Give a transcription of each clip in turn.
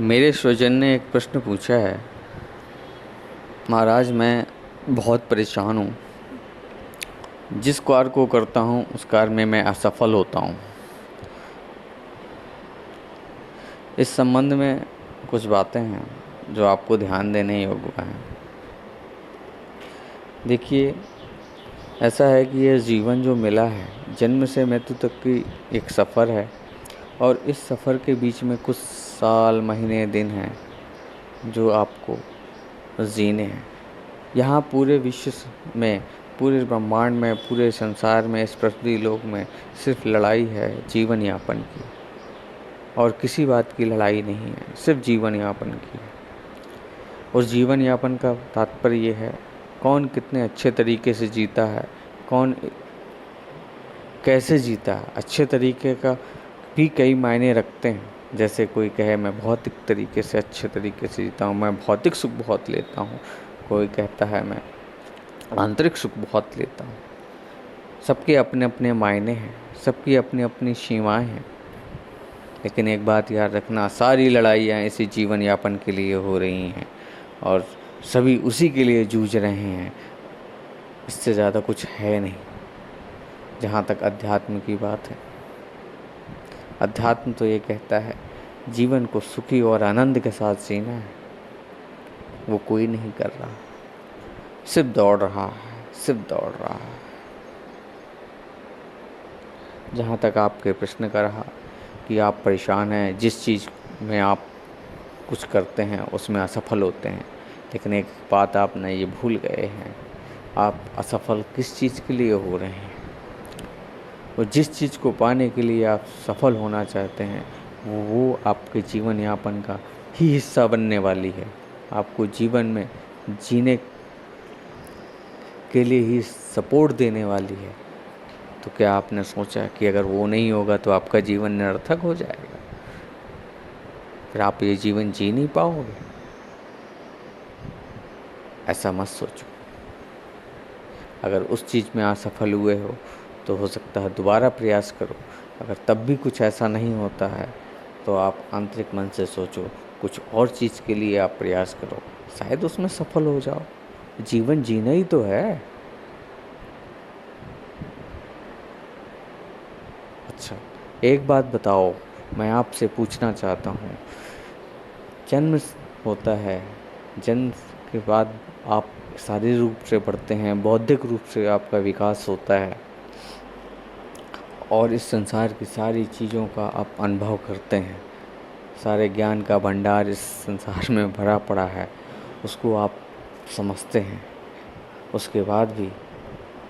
मेरे स्वजन ने एक प्रश्न पूछा है, महाराज मैं बहुत परेशान हूँ। जिस कार्य को करता हूँ उस कार्य में मैं असफल होता हूँ। इस संबंध में कुछ बातें हैं जो आपको ध्यान देने योग्य हैं। देखिए, ऐसा है कि यह जीवन जो मिला है जन्म से मृत्यु तक की एक सफ़र है, और इस सफ़र के बीच में कुछ साल, महीने, दिन हैं जो आपको जीने हैं। यहाँ पूरे विश्व में, पूरे ब्रह्मांड में, पूरे संसार में, इस पृथ्वी लोक में सिर्फ लड़ाई है जीवन यापन की, और किसी बात की लड़ाई नहीं है, सिर्फ जीवन यापन की। और जीवन यापन का तात्पर्य ये है, कौन कितने अच्छे तरीके से जीता है, कौन कैसे जीता है। अच्छे तरीके का भी कई मायने रखते हैं। जैसे कोई कहे मैं भौतिक तरीके से अच्छे तरीके से जीता हूँ, मैं भौतिक सुख बहुत लेता हूँ। कोई कहता है मैं आंतरिक सुख बहुत लेता हूँ। सबके अपने अपने मायने हैं, सबकी अपनी अपनी सीमाएं हैं। लेकिन एक बात याद रखना, सारी लड़ाइयाँ इसी जीवन यापन के लिए हो रही हैं, और सभी उसी के लिए जूझ रहे हैं। इससे ज़्यादा कुछ है नहीं। जहाँ तक अध्यात्म की बात है, अध्यात्म तो ये कहता है जीवन को सुखी और आनंद के साथ जीना है। वो कोई नहीं कर रहा, सिर्फ दौड़ रहा है, सिर्फ दौड़ रहा है। जहाँ तक आपके प्रश्न का रहा कि आप परेशान हैं, जिस चीज़ में आप कुछ करते हैं उसमें असफल होते हैं, लेकिन एक बात आप न ये भूल गए हैं, आप असफल किस चीज़ के लिए हो रहे हैं। और जिस चीज़ को पाने के लिए आप सफल होना चाहते हैं वो आपके जीवन यापन का ही हिस्सा बनने वाली है। आपको जीवन में जीने के लिए ही सपोर्ट देने वाली है। तो क्या आपने सोचा कि अगर वो नहीं होगा तो आपका जीवन निरर्थक हो जाएगा, फिर आप ये जीवन जी नहीं पाओगे? ऐसा मत सोचो। अगर उस चीज़ में असफल हुए हो तो हो सकता है दोबारा प्रयास करो। अगर तब भी कुछ ऐसा नहीं होता है तो आप आंतरिक मन से सोचो, कुछ और चीज़ के लिए आप प्रयास करो, शायद उसमें सफल हो जाओ। जीवन जीना ही तो है। अच्छा, एक बात बताओ, मैं आपसे पूछना चाहता हूँ। जन्म होता है, जन्म के बाद आप शारीरिक रूप से बढ़ते हैं, बौद्धिक रूप से आपका विकास होता है, और इस संसार की सारी चीज़ों का आप अनुभव करते हैं। सारे ज्ञान का भंडार इस संसार में भरा पड़ा है, उसको आप समझते हैं। उसके बाद भी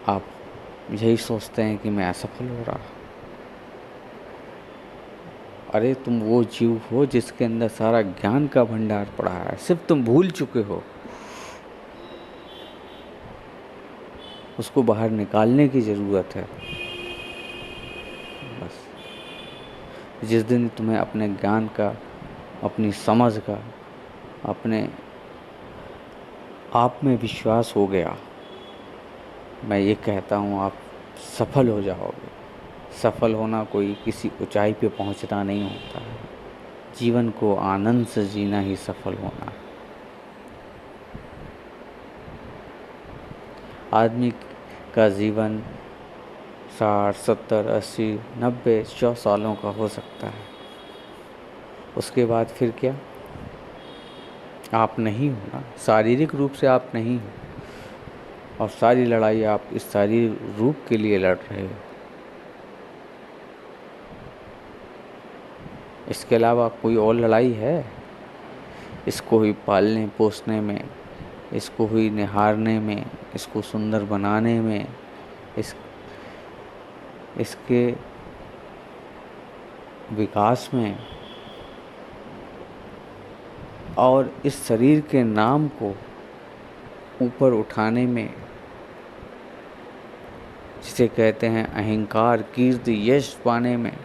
आप यही सोचते हैं कि मैं असफल हो रहा। अरे तुम वो जीव हो जिसके अंदर सारा ज्ञान का भंडार पड़ा है, सिर्फ तुम भूल चुके हो। उसको बाहर निकालने की ज़रूरत है। बस जिस दिन तुम्हें अपने ज्ञान का, अपनी समझ का, अपने आप में विश्वास हो गया, मैं ये कहता हूँ आप सफल हो जाओगे। सफल होना कोई किसी ऊंचाई पे पहुंचना नहीं होता है। जीवन को आनंद से जीना ही सफल होना है। आदमी का जीवन 60, 70, 80, 90, 100 सालों का हो सकता है। उसके बाद फिर क्या? आप नहीं हो ना, शारीरिक रूप से आप नहीं हो, और सारी लड़ाई आप इस शारीरिक रूप के लिए लड़ रहे हो। इसके अलावा कोई और लड़ाई है? इसको ही पालने पोसने में, इसको ही निहारने में, इसको सुंदर बनाने में, इसके विकास में, और इस शरीर के नाम को ऊपर उठाने में, जिसे कहते हैं अहंकार, कीर्ति, यश पाने में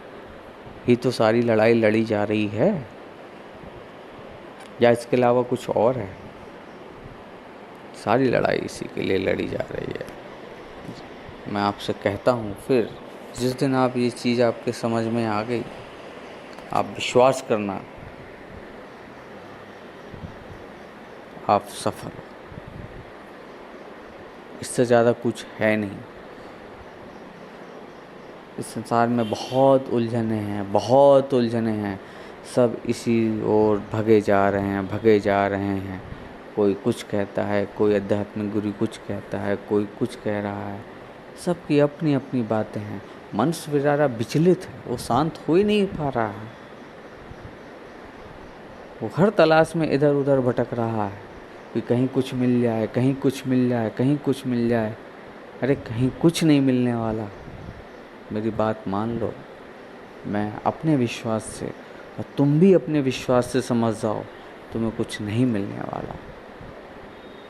ही तो सारी लड़ाई लड़ी जा रही है। या इसके अलावा कुछ और है? सारी लड़ाई इसी के लिए लड़ी जा रही है। मैं आपसे कहता हूँ, फिर जिस दिन आप ये चीज़ आपके समझ में आ गई, आप विश्वास करना आप सफल हो। इससे ज़्यादा कुछ है नहीं। इस संसार में बहुत उलझने हैं, बहुत उलझने हैं। सब इसी ओर भगे जा रहे हैं, भगे जा रहे हैं। कोई कुछ कहता है, कोई आध्यात्मिक गुरु कुछ कहता है, कोई कुछ कह रहा है। सबकी अपनी अपनी बातें हैं। मनुष्य बेचारा विचलित है, वो शांत हो ही नहीं पा रहा है। वो हर तलाश में इधर उधर भटक रहा है कि कहीं कुछ मिल जाए, कहीं कुछ मिल जाए, कहीं कुछ मिल जाए। अरे कहीं कुछ नहीं मिलने वाला। मेरी बात मान लो। मैं अपने विश्वास से, और तुम भी अपने विश्वास से समझ जाओ, तुम्हें कुछ नहीं मिलने वाला।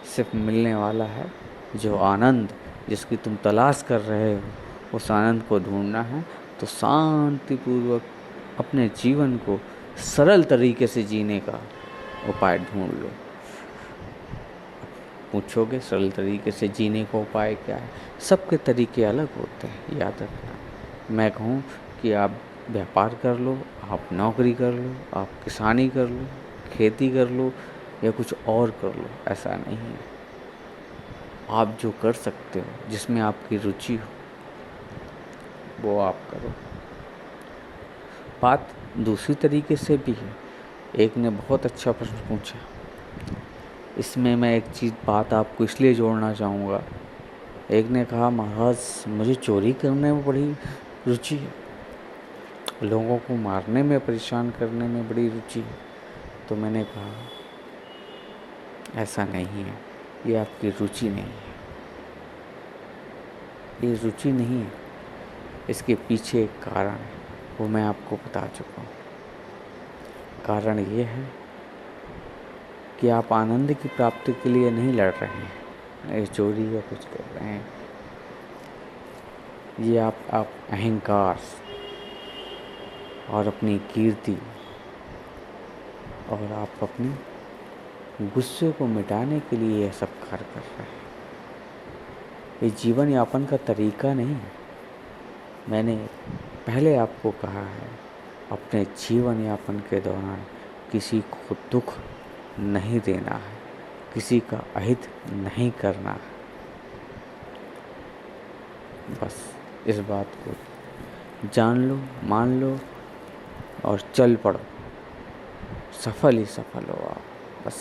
सिर्फ मिलने वाला है जो आनंद, जिसकी तुम तलाश कर रहे हो, उस आनंद को ढूंढना है तो शांतिपूर्वक अपने जीवन को सरल तरीके से जीने का उपाय ढूंढ लो। पूछोगे सरल तरीके से जीने का उपाय क्या है? सबके तरीके अलग होते हैं, याद रखना। मैं कहूँ कि आप व्यापार कर लो, आप नौकरी कर लो, आप किसानी कर लो, खेती कर लो या कुछ और कर लो, ऐसा नहीं है। आप जो कर सकते हो, जिसमें आपकी रुचि हो, वो आप करो। बात दूसरी तरीके से भी है। एक ने बहुत अच्छा प्रश्न पूछा, इसमें मैं एक बात आपको इसलिए जोड़ना चाहूँगा। एक ने कहा, महाराज मुझे चोरी करने में बड़ी रुचि है, लोगों को मारने में, परेशान करने में बड़ी रुचि है। तो मैंने कहा ऐसा नहीं है, ये आपकी रुचि नहीं है, ये रुचि नहीं है। इसके पीछे एक कारण है, वो मैं आपको बता चुका हूँ। कारण ये है कि आप आनंद की प्राप्ति के लिए नहीं लड़ रहे हैं, ये चोरी या कुछ कर रहे हैं। ये आप अहंकार और अपनी कीर्ति और आप अपने गुस्से को मिटाने के लिए यह सब कार्य कर रहे हैं। ये जीवन यापन का तरीका नहीं है। मैंने पहले आपको कहा है, अपने जीवन यापन के दौरान किसी को दुख नहीं देना है, किसी का अहित नहीं करना है। बस इस बात को जान लो, मान लो और चल पड़ो। सफल ही सफल हो आप, बस।